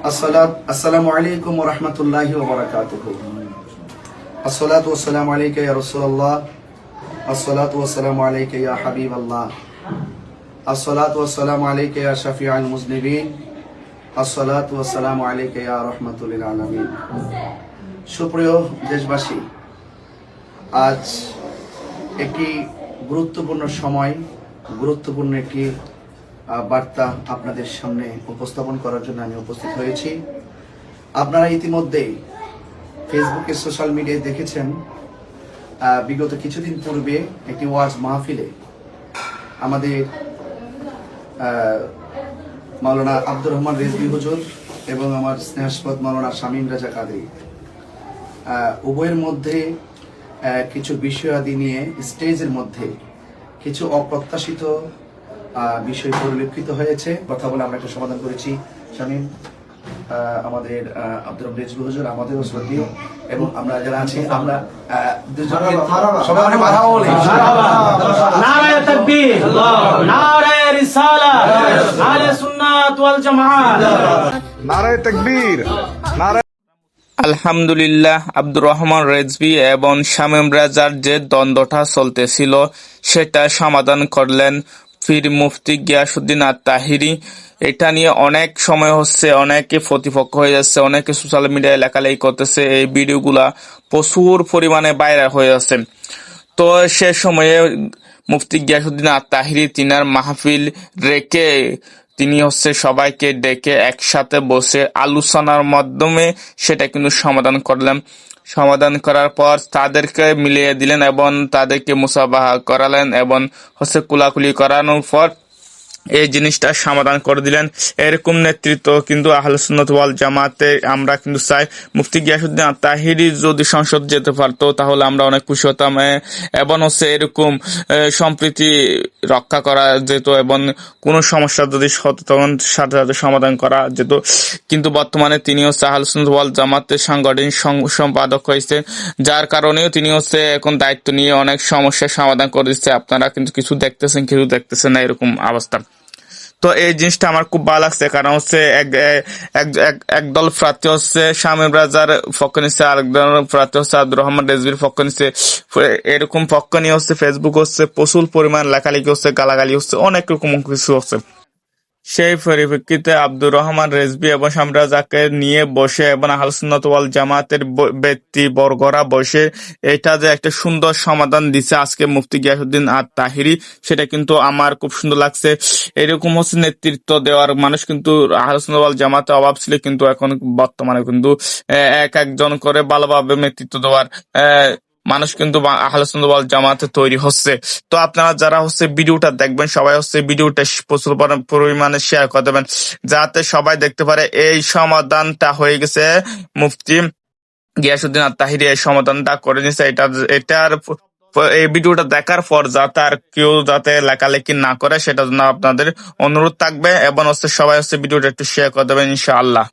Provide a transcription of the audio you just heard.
আসসালামু আলাইকুম ওয়া রাহমাতুল্লাহি ওয়া বারাকাতুহু। আসসালাতু ওয়াসসালামু আলাইকা ইয়া রাসূলুল্লাহ। আসসালাতু ওয়াসসালামু আলাইকা ইয়া হাবিবাল্লাহ। আসসালাতু ওয়াসসালামু আলাইকা ইয়া শাফিউল মুজনিবিন। আসসালাতু ওয়াসসালামু আলাইকা ইয়া রাহমাতুল লিল আলামিন। সুপ্রিয় দেশবাসী, আজ একটি গুরুত্বপূর্ণ সময়, গুরুত্বপূর্ণ একটি বার্তা আপনাদের সামনে উপস্থাপন করার জন্য আমি উপস্থিত হয়েছি। আপনারা ইতিমধ্যেই ফেসবুকে, সোশ্যাল মিডিয়ায় দেখেছেন, বিগত কিছুদিন পূর্বে একটি ওয়াজ মাহফিলে আমাদের মাওলানা আব্দুর রহমান রেজভী হুজুর এবং আমার স্নেহাস্পদ মাওলানা শামীম রাজা কাদরী উভয়ের মধ্যে কিছু বিষয়াদি নিয়ে স্টেজের মধ্যে কিছু অপ্রত্যাশিত বিষয় পরিলক্ষিত হয়েছে। কথা বলে আমরা একটা সমাধান করেছি। শামীম, আমাদের আব্দুর রহমান রেজভী হুজুর আমাদেরও শ্রদ্ধেয়, এবং আমরা যারা আছি আমরা দুজনকে সবাই অনেক মারহাবা বলি। নারায়ে তাকবীর, নারায়ে রিসালাত, আহলে সুন্নাত ওয়াল জামাআত, নারায়ে তাকবীর, নারায়ে। আলহামদুলিল্লাহ, আব্দুর রহমান রেজভী এবং শামীম রাজার যে দ্বন্দ্বটা চলতেছিল সেটা সমাধান করলেন পীর মুফতি গিয়াসউদ্দিন আত-তাহিরি। এটা নিয়ে অনেক সময় হচ্ছে, অনেকে প্রতিপক্ষ হয়ে যাচ্ছে, অনেকে সোশ্যাল মিডিয়ায় লেখালেখি করতেছে, এই ভিডিওগুলা প্রচুর পরিমাণে ভাইরাল হয়ে যাচ্ছে। তো সে সময়ে মুফতি গিয়াসউদ্দিন আত-তাহিরি তিনার মাহফিল রেখে তিনি সবাইকে ডেকে একসাথে বসে আলোচনার মাধ্যমে সেটা কিন্তু সমাধান করলেন। সমাধান করার পর তাদেরকে মিলিয়ে দিলেন এবং তাদেরকে মুসাবাহা করালেন এবং কুলাকুলি করানোর পর এই জিনিসটা সমাধান করে দিলেন। এরকম নেতৃত্ব কিন্তু আহলে সুন্নাত ওয়াল জামাতে আমরা কিন্তু চাই। মুফতি গিয়াসউদ্দিন আত-তাহিরি যদি সংসদ যেতে পারতো তাহলে আমরা অনেক খুশি হতাম, এবং এরকম সম্প্রীতি রক্ষা করা যেত এবং কোনো সমস্যা যদি হতো তখন সাথে সাথে সমাধান করা যেত। কিন্তু বর্তমানে তিনি আহলে সুন্নাত ওয়াল জামাতের সাংগঠনিক সম্পাদক হয়েছে, যার কারণেও তিনি এখন দায়িত্ব নিয়ে অনেক সমস্যার সমাধান করে দিচ্ছে। আপনারা কিন্তু কিছু দেখতেছেন না, এরকম অবস্থা। তো এই জিনিসটা আমার খুব ভালো লাগছে, কারণ একদল প্রার্থী শামীম রাজার পক্ষ নিচ্ছে, আরেক দল প্রার্থী আব্দুর রহমান রেজভীর পক্ষ নিচ্ছে। এরকম পক্ষ নিয়ে ফেসবুক প্রচুর পরিমাণ লেখালেখি গালাগালি অনেক রকম কিছু হচ্ছে। সেই পরিপ্রেক্ষিতে আব্দুর রহমান রেজভী এবং শামীম রাজাকে নিয়ে বসে এবং আহলে সুন্নাত ওয়াল জামাতের ব্যক্তিবর্গরা বসে এটা যে একটা সুন্দর সমাধান দিচ্ছে আজকে মুফতি গিয়াসউদ্দিন আত-তাহিরি, সেটা কিন্তু আমার খুব সুন্দর লাগছে। এরকম নেতৃত্ব দেওয়ার মানুষ কিন্তু আহলে সুন্নাত ওয়াল জামাতে অভাব ছিল, কিন্তু এখন বর্তমানে কিন্তু একজন করে ভালোভাবে নেতৃত্ব দেওয়ার মানুষ কিন্তু আহলে সুন্নাত ওয়াল জামাতে তৈরি হচ্ছে। তো আপনারা যারা ভিডিওটা দেখবেন সবাই ভিডিওটা প্রচুর পরিমাণে শেয়ার করে দেবেন, যাতে সবাই দেখতে পারে এই সমাধানটা হয়ে গেছে। মুফতি গিয়াসউদ্দিন আত-তাহিরি এই সমাধানটা করে নিয়েছে। এটার এই ভিডিওটা দেখার পর যাতে আর কেউ যাতে লেখালেখি না করে সেটার জন্য আপনাদের অনুরোধ থাকবে, এবং সবাই ভিডিওটা একটু শেয়ার করে দেবেন ইনশাআল্লাহ।